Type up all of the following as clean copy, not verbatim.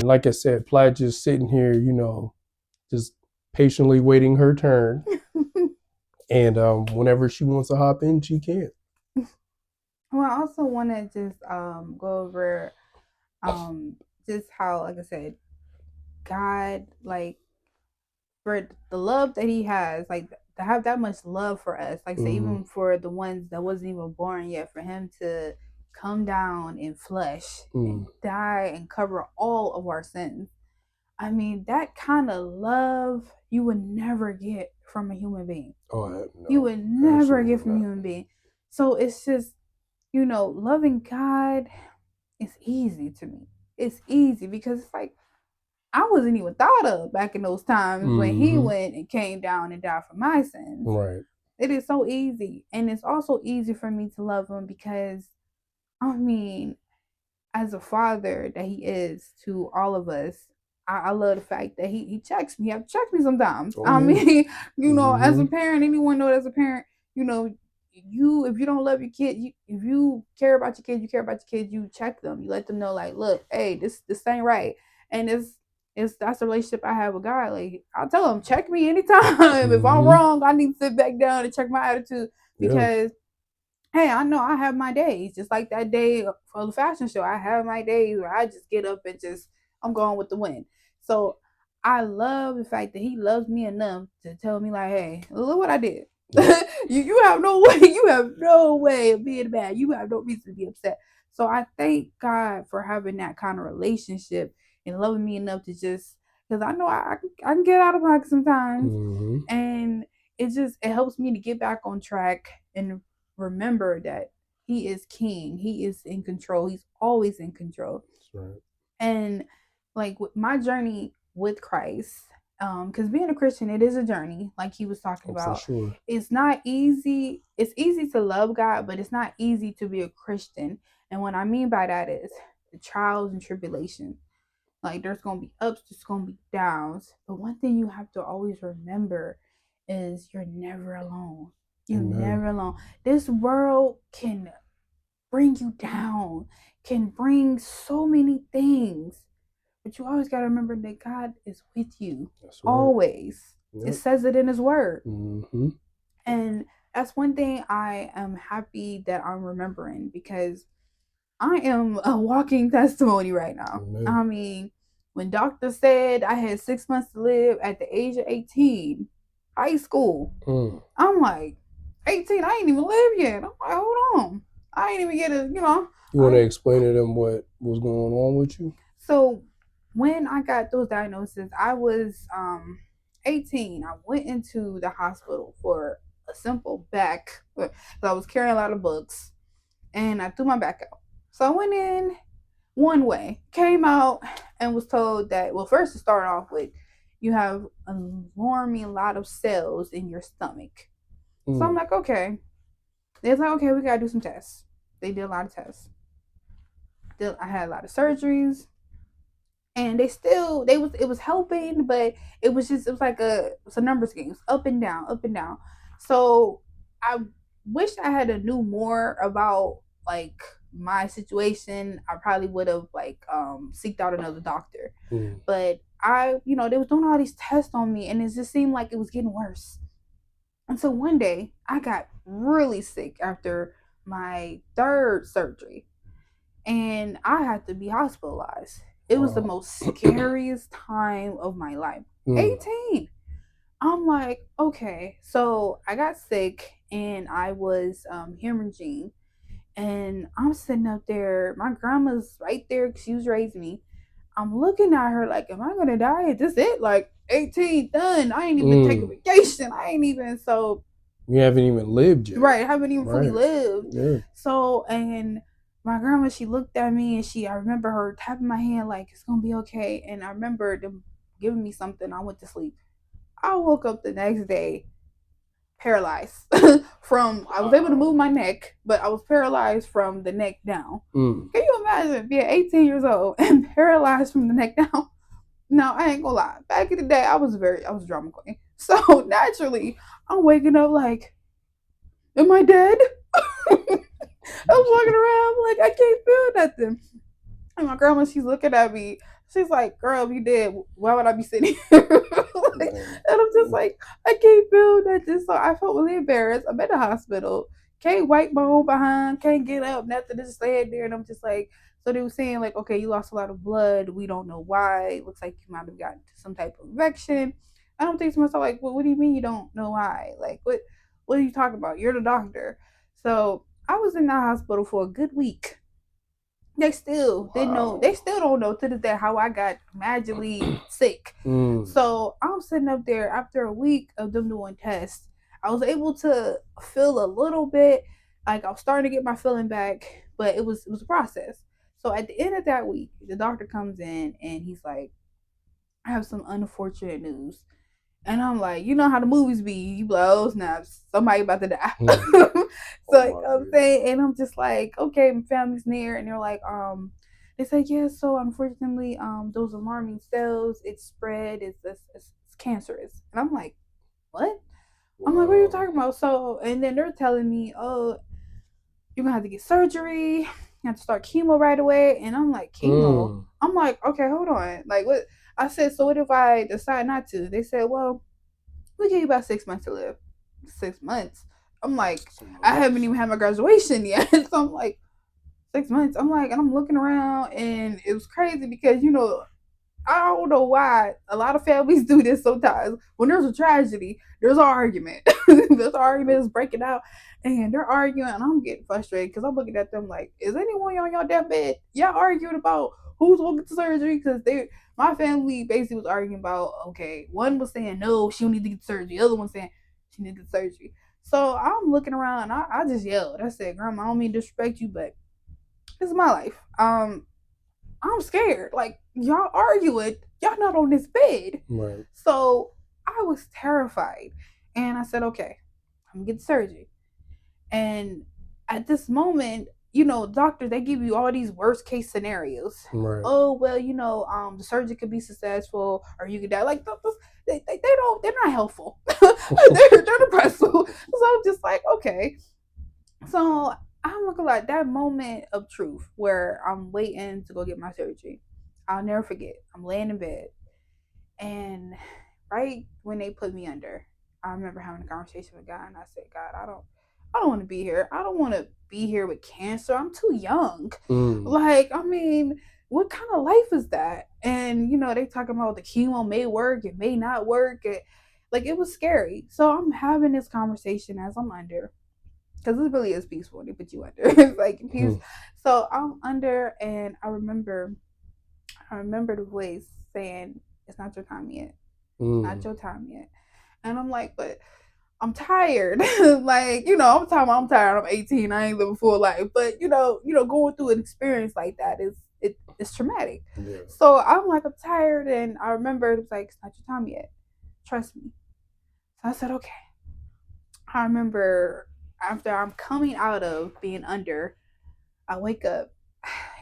like I said, Platt just sitting here, just patiently waiting her turn. And whenever she wants to hop in, she can. Well, I also want to just go over just how, like I said, God, like, for the love that He has, like, to have that much love for us, like, say, Mm-hmm. even for the ones that wasn't even born yet, for Him to come down in flesh and die and cover all of our sins. I mean, that kind of love you would never get from a human being. Oh, You no, would never get absolutely from a not. human being. So it's just, loving God is easy to me. It's easy because it's like I wasn't even thought of back in those times when He Mm-hmm. went and came down and died for my sins. Right. It is so easy. And it's also easy for me to love Him because, I mean, as a father that He is to all of us, I love the fact that he checks me. He have to check me sometimes. Oh, I yeah. mean, as Mm-hmm. a parent, anyone know as a parent, you know, you if you don't love your kid, if you care about your kid, you care about your kid, you check them. You let them know, like, look, hey, this ain't right. And it's that's the relationship I have with God. Like, I'll tell him, check me anytime. If I'm Mm-hmm. wrong, I need to sit back down and check my attitude Yeah. because, hey, I know I have my days. Just like that day for the fashion show, I have my days where I just get up and just I'm going with the wind. So I love the fact that He loves me enough to tell me, like, hey, look what I did. Yep. You have no way, you have no way of being mad. You have no reason to be upset. So I thank God for having that kind of relationship and loving me enough to just, because I know I can get out of pocket sometimes, Mm-hmm. and it helps me to get back on track and remember that He is king. He is in control. He's always in control. That's right. And like with my journey with Christ, because being a Christian, it is a journey, like he was talking Oh, for about. sure. It's not easy. It's easy to love God, but it's not easy to be a Christian. And what I mean by that is the trials and tribulations. Like, there's gonna be ups, there's gonna be downs. But one thing you have to always remember is you're never alone. You're Amen. never alone. This world can bring you down, can bring so many things. But you always got to remember that God is with you That's right. always. It Yep. says it in His Word. Mm-hmm. And that's one thing I am happy that I'm remembering because I am a walking testimony right now. Amen. I mean, when doctor said I had 6 months to live at the age of 18, high school, Mm. I'm like, 18, I ain't even live yet. I'm like, hold on. I ain't even get You want to I explain to them what was going on with you? so when I got those diagnoses, I was 18. I went into the hospital for a simple back. I was carrying a lot of books and I threw my back out. So I went in one way, came out and was told that, well, first to start off with, you have an alarming lot of cells in your stomach. So I'm Mm. like, okay. They're like, okay, we gotta do some tests. They did a lot of tests. I had a lot of surgeries, and it was helping, but it was like it's a numbers game, up and down, up and down. So I wish I had a knew more about like my situation. I probably would have like seeked out another doctor, Mm. but they was doing all these tests on me, and it just seemed like it was getting worse. And so one day I got really sick after my third surgery, and I had to be hospitalized. It was the Wow. most scariest time of my life. Mm. 18. I'm like, okay. So I got sick and I was hemorrhaging. And I'm sitting up there. My grandma's right there. She was raising me. I'm looking at her like, am I going to die? Is this it? Like, 18, done. I ain't even take a Mm. vacation. I ain't even, so You haven't even lived yet. right, I haven't even fully Right. lived. Yeah. So, and my grandma, she looked at me and I remember her tapping my hand like, it's gonna be okay. And I remember them giving me something. I went to sleep. I woke up the next day paralyzed I was able to move my neck, but I was paralyzed from the neck down. Mm. Can you imagine being 18 years old and paralyzed from the neck down? No, I ain't gonna lie. Back in the day, I was drama queen. So naturally, I'm waking up like, am I dead? I was walking around like I can't feel nothing. And my grandma, she's looking at me. She's like, girl, if you did, why would I be sitting here? Like, and I'm just like, I can't feel that. Just so I felt really embarrassed. I'm at the hospital, can't wipe my own behind, can't get up, nothing. Just laying there, and I'm just like, so they were saying like, okay, you lost a lot of blood. We don't know why. It looks like you might have gotten some type of infection. I don't think to myself like, well, what do you mean you don't know why? Like, what are you talking about? You're the doctor. So I was in the hospital for a good week. They still didn't know. They still don't know to this day how I got magically sick. So I'm sitting up there after a week of them doing tests. I was able to feel a little bit, like I was starting to get my feeling back, but it was a process. So at the end of that week, the doctor comes in and he's like, "I have some unfortunate news." And I'm like, you know how the movies be, you be like, oh snaps, somebody about to die. So you know what I'm saying? And I'm just like, okay, my family's near, and they're like, they say, yeah, so unfortunately, those alarming cells, it's spread, it's cancerous. And I'm like, what? I'm like, what are you talking about? So, and then they're telling me, oh, you're gonna have to get surgery, you have to start chemo right away. And I'm like, chemo? I'm like, okay, hold on. Like, what? I said, so what if I decide not to? They said, well, we give you about 6 months to live. 6 months. I'm like, I haven't even had my graduation yet. So I'm like, 6 months. I'm like, and I'm looking around, and it was crazy because I don't know why a lot of families do this sometimes. When there's a tragedy, there's an argument. There's arguments breaking out, and they're arguing, and I'm getting frustrated because I'm looking at them like, is anyone on y'all deathbed? Y'all arguing about who's going to get the surgery? Because my family basically was arguing about, okay, one was saying no, she don't need to get surgery. The other one saying she needs to get surgery. So I'm looking around, and I just yelled. I said, Grandma, I don't mean to disrespect you, but this is my life. I'm scared. Like, y'all arguing, y'all not on this bed. Right. So I was terrified. And I said, okay, I'm gonna get surgery. And at this moment, doctors, they give you all these worst case scenarios. Right. Oh, well, the surgery could be successful or you could die. Like, they're not helpful. they're depressive. So I'm just like, okay. So I'm looking like that moment of truth where I'm waiting to go get my surgery. I'll never forget. I'm laying in bed, and right when they put me under, I remember having a conversation with God, and I said, God, I don't want to be here. I don't want to be here with cancer. I'm too young. Like, I mean, what kind of life is that? And they talking about the chemo may work, it may not work. Like, it was scary. So I'm having this conversation as I'm under, because this really is peaceful. They put you under. It's like peace. So I'm under, and I remember the voice saying, "It's not your time yet. Not your time yet." And I'm like, but I'm tired. Like, I'm tired. I'm 18. I ain't living full life. But going through an experience like that it's traumatic. Yeah. So I'm like, I'm tired, and I remember it was like, it's not your time yet. Trust me. So I said, okay. I remember after I'm coming out of being under, I wake up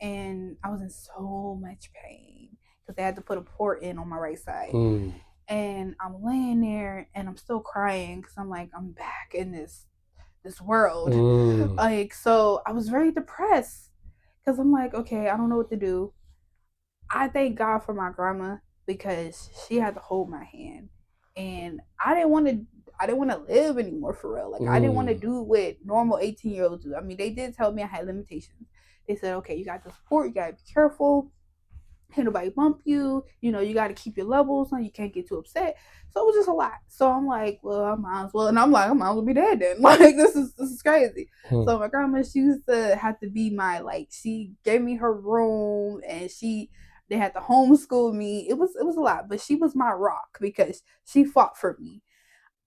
and I was in so much pain because they had to put a port in on my right side. And I'm laying there and I'm still crying because I'm like, I'm back in this world. Like, so I was very depressed because I'm like, okay, I don't know what to do. I thank God for my grandma because she had to hold my hand, and I didn't want to live anymore for real. Like, I didn't want to do what normal 18-year-olds do. I mean, they did tell me I had limitations. They said, okay, you got to support, you got to be careful, can't nobody bump you, you got to keep your levels on, you can't get too upset. So it was just a lot. So I'm like, well, I might as well, and I'm like, I might as well be dead then. Like, this is crazy. So my grandma, she used to have to be my, like, she gave me her room, and they had to homeschool me. It was a lot, but she was my rock because she fought for me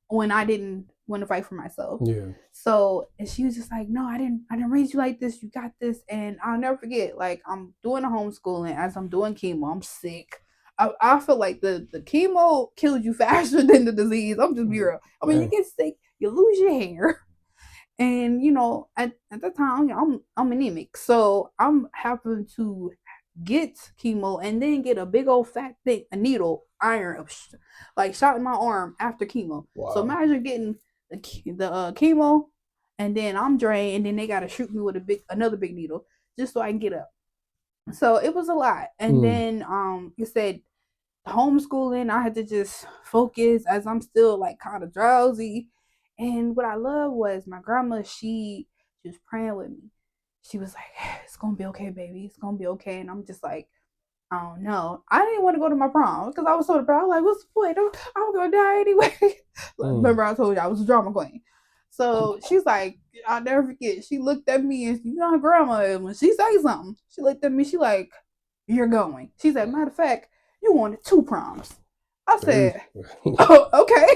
when I didn't want to fight for myself. Yeah. So, and she was just like, no, I didn't raise you like this. You got this. And I'll never forget, like, I'm doing a homeschooling as I'm doing chemo. I'm sick. I feel like the chemo kills you faster than the disease. I'm just be real. I mean, you get sick, you lose your hair. And, at the time, I'm anemic. So I'm having to get chemo and then get a big old fat thing, a needle, iron, like shot in my arm after chemo. Wow. So imagine getting the chemo, and then I'm drained, and then they gotta shoot me with another big needle just so I can get up. So it was a lot. And then you said homeschooling, I had to just focus as I'm still like kind of drowsy. And what I love was my grandma, she was praying with me. She was like, it's gonna be okay, baby. It's gonna be okay. And I'm just like, I don't know. I didn't want to go to my prom because I was so depressed. I was like, what's the point? I'm gonna die anyway. Remember, I told you I was a drama queen. So she's like, I'll never forget. She looked at me and you know her grandma, and when she say something, she looked at me, she like, you're going. She said, matter of fact, you wanted 2 proms. I said, oh, okay.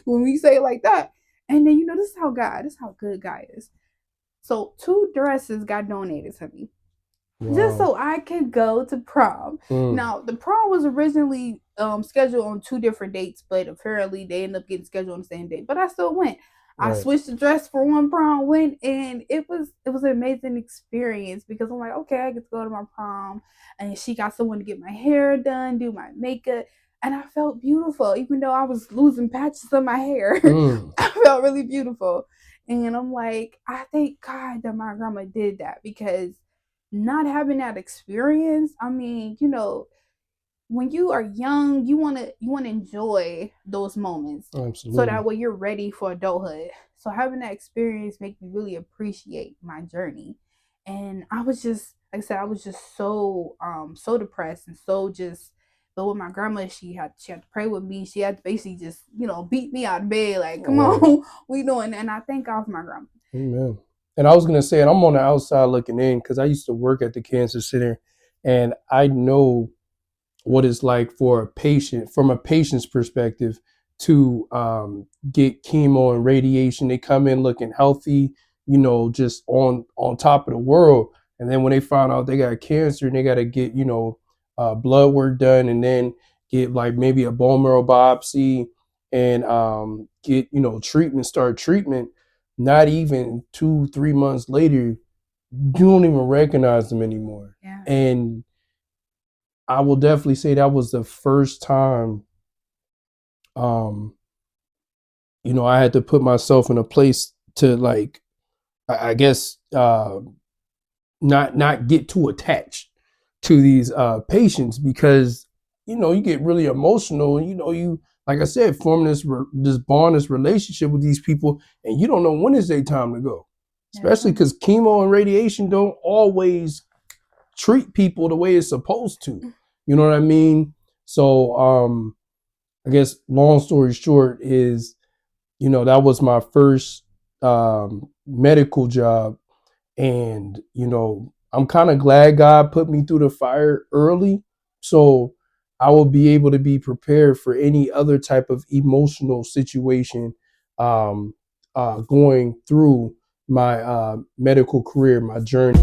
When we say it like that. And then this is how good God is. So 2 dresses got donated to me just Wow. so I could go to prom. Now, the prom was originally scheduled on 2 different dates, but apparently they ended up getting scheduled on the same date. But I still went. I Right. switched the dress for one prom, went, and it was an amazing experience because I'm like, okay, I get to go to my prom, and she got someone to get my hair done, do my makeup, and I felt beautiful, even though I was losing patches of my hair. I felt really beautiful, and I'm like, I thank God that my grandma did that because not having that experience, I mean, when you are young, you want to enjoy those moments so Absolutely. that way you're ready for adulthood. So having that experience make me really appreciate my journey. And I was just like I said, I was just so depressed and so just but with my grandma, she had to pray with me. She had to basically just, beat me out of bed, like, come Right. on, we doing. And I thank God for my grandma. Amen. And I was gonna say, and I'm on the outside looking in because I used to work at the cancer center, and I know what it's like for a patient, from a patient's perspective, to get chemo and radiation. They come in looking healthy, just on top of the world, and then when they find out they got cancer and they got to get blood work done, and then get like maybe a bone marrow biopsy and get start treatment. Not even 2-3 months later, you don't even recognize them anymore. Yeah. And I will definitely say that was the first time, um, I had to put myself in a place to, like, I guess, not get too attached to these patients, because you get really emotional, and you, like I said, form this bond, this relationship with these people, and you don't know when is their time to go, especially Yeah. because chemo and radiation don't always treat people the way it's supposed to. You know what I mean? So I guess long story short is, that was my first medical job. And, I'm kind of glad God put me through the fire early. So I will be able to be prepared for any other type of emotional situation going through my medical career, my journey.